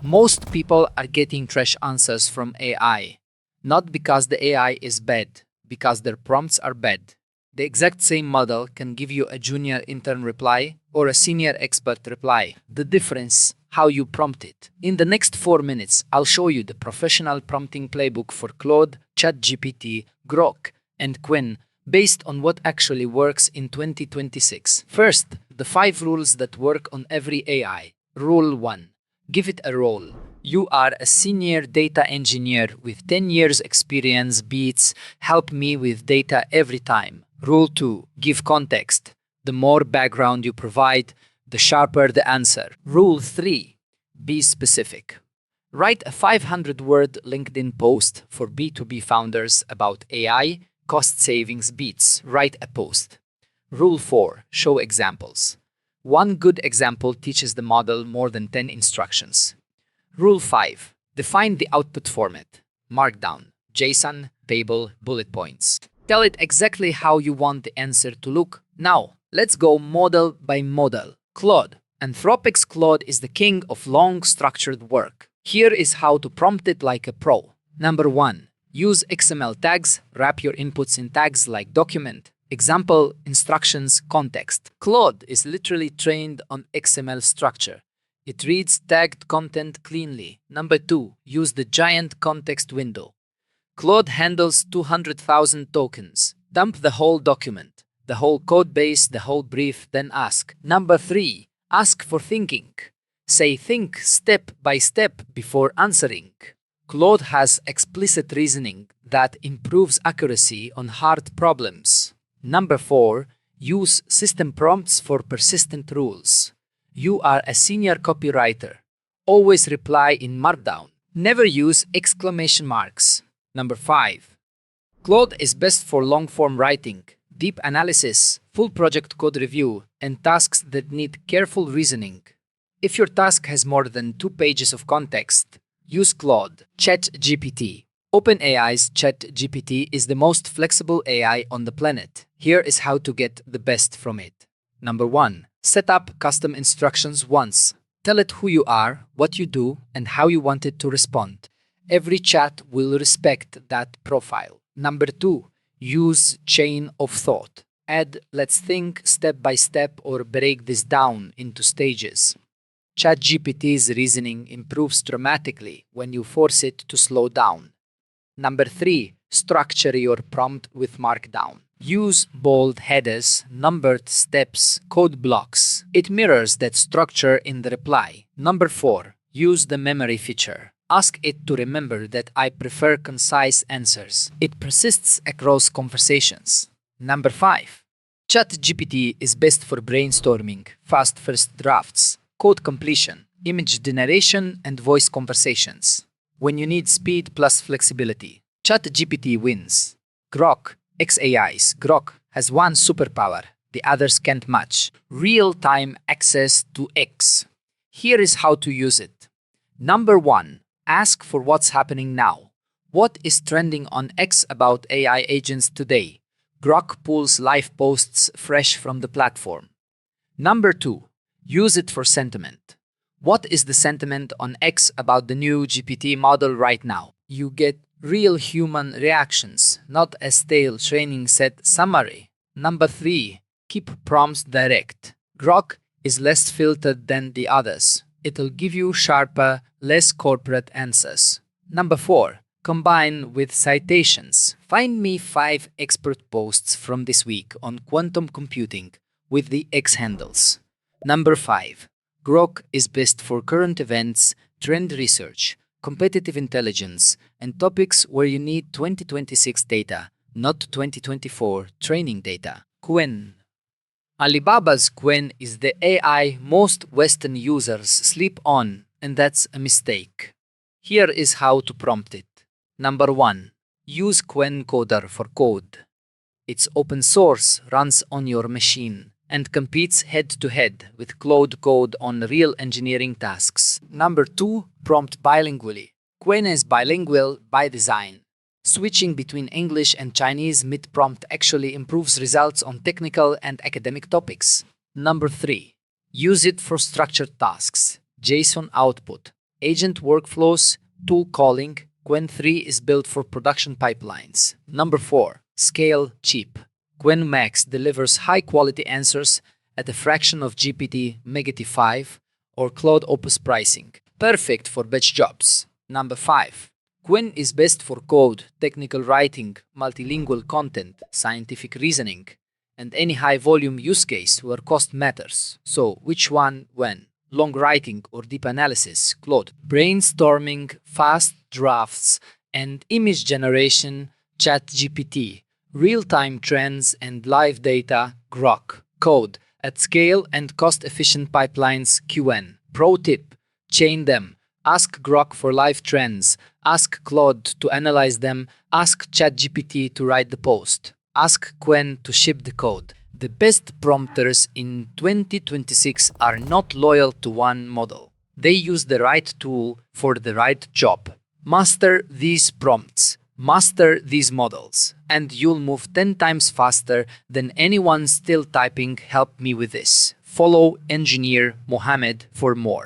Most people are getting trash answers from AI. Not because the AI is bad, because their prompts are bad. The exact same model can give you a junior intern reply or a senior expert reply. The difference, how you prompt it. In the next 4 minutes, I'll show you the professional prompting playbook for Claude, ChatGPT, Grok, and Qwen, based on what actually works in 2026. First, the 5 rules that work on every AI. Rule 1. Give it a role. You are a senior data engineer with 10 years experience beats help me with data every time. Rule 2. Give context. The more background you provide, the sharper the answer. Rule 3. Be specific. Write a 500-word LinkedIn post for B2B founders about AI, cost savings beats. Write a post. Rule 4. Show examples. One good example teaches the model more than 10 instructions. Rule 5. Define the output format. Markdown, JSON, table, bullet points. Tell it exactly how you want the answer to look. Now, let's go model by model. Claude. Anthropic's Claude is the king of long, structured work. Here is how to prompt it like a pro. Number 1. Use XML tags. Wrap your inputs in tags like document, example, instructions, context. Claude is literally trained on XML structure. It reads tagged content cleanly. Number 2. Use the giant context window. Claude handles 200,000 tokens. Dump the whole document, the whole code base, the whole brief, then ask. Number 3. Ask for thinking. Say think step by step before answering. Claude has explicit reasoning that improves accuracy on hard problems. Number 4. Use system prompts for persistent rules. You are a senior copywriter. Always reply in Markdown. Never use exclamation marks. Number 5. Claude is best for long-form writing, deep analysis, full project code review, and tasks that need careful reasoning. If your task has more than 2 pages of context, use Claude. ChatGPT. OpenAI's ChatGPT is the most flexible AI on the planet. Here is how to get the best from it. Number 1. Set up custom instructions once. Tell it who you are, what you do, and how you want it to respond. Every chat will respect that profile. Number 2. Use chain of thought. Add let's think step by step or break this down into stages. ChatGPT's reasoning improves dramatically when you force it to slow down. Number 3. Structure your prompt with Markdown. Use bold headers, numbered steps, code blocks. It mirrors that structure in the reply. Number 4. Use the memory feature. Ask it to remember that I prefer concise answers. It persists across conversations. Number 5. ChatGPT is best for brainstorming, fast first drafts, code completion, image generation, and voice conversations. When you need speed plus flexibility, ChatGPT wins. Grok, XAI's Grok, has one superpower the others can't match: real-time access to X. Here is how to use it. Number 1. Ask for what's happening now. What is trending on X about AI agents today? Grok pulls live posts fresh from the platform. Number 2. Use it for sentiment. What is the sentiment on X about the new GPT model right now? You get real human reactions, not a stale training set summary. Number 3. Keep prompts direct. Grok is less filtered than the others. It'll give you sharper, less corporate answers. Number 4. Combine with citations. Find me 5 expert posts from this week on quantum computing with the X handles. Number 5. Grok is best for current events, trend research, competitive intelligence, and topics where you need 2026 data, not 2024 training data. Qwen. Alibaba's Qwen is the AI most Western users sleep on, and that's a mistake. Here is how to prompt it. Number 1. Use Qwen Coder for code. It's open source, runs on your machine, and competes head-to-head with Claude Code on real engineering tasks. Number 2. Prompt bilingually. Qwen is bilingual by design. Switching between English and Chinese mid-prompt actually improves results on technical and academic topics. Number 3. Use it for structured tasks. JSON output. Agent workflows, tool calling. Qwen 3 is built for production pipelines. Number 4. Scale cheap. Qwen Max delivers high-quality answers at a fraction of GPT-5 or Claude Opus pricing. Perfect for batch jobs. Number 5. Qwen is best for code, technical writing, multilingual content, scientific reasoning, and any high-volume use case where cost matters. So, which one when? Long writing or deep analysis, Claude. Brainstorming, fast drafts, and image generation, ChatGPT. Real-time trends and live data, Grok. Code. At scale and cost-efficient pipelines, Qwen. Pro tip: chain them. Ask Grok for live trends. Ask Claude to analyze them. Ask ChatGPT to write the post. Ask Qwen to ship the code. The best prompters in 2026 are not loyal to one model. They use the right tool for the right job. Master these prompts. Master these models. And you'll move 10 times faster than anyone still typing "help me with this." Follow Engineer Mohamed for more.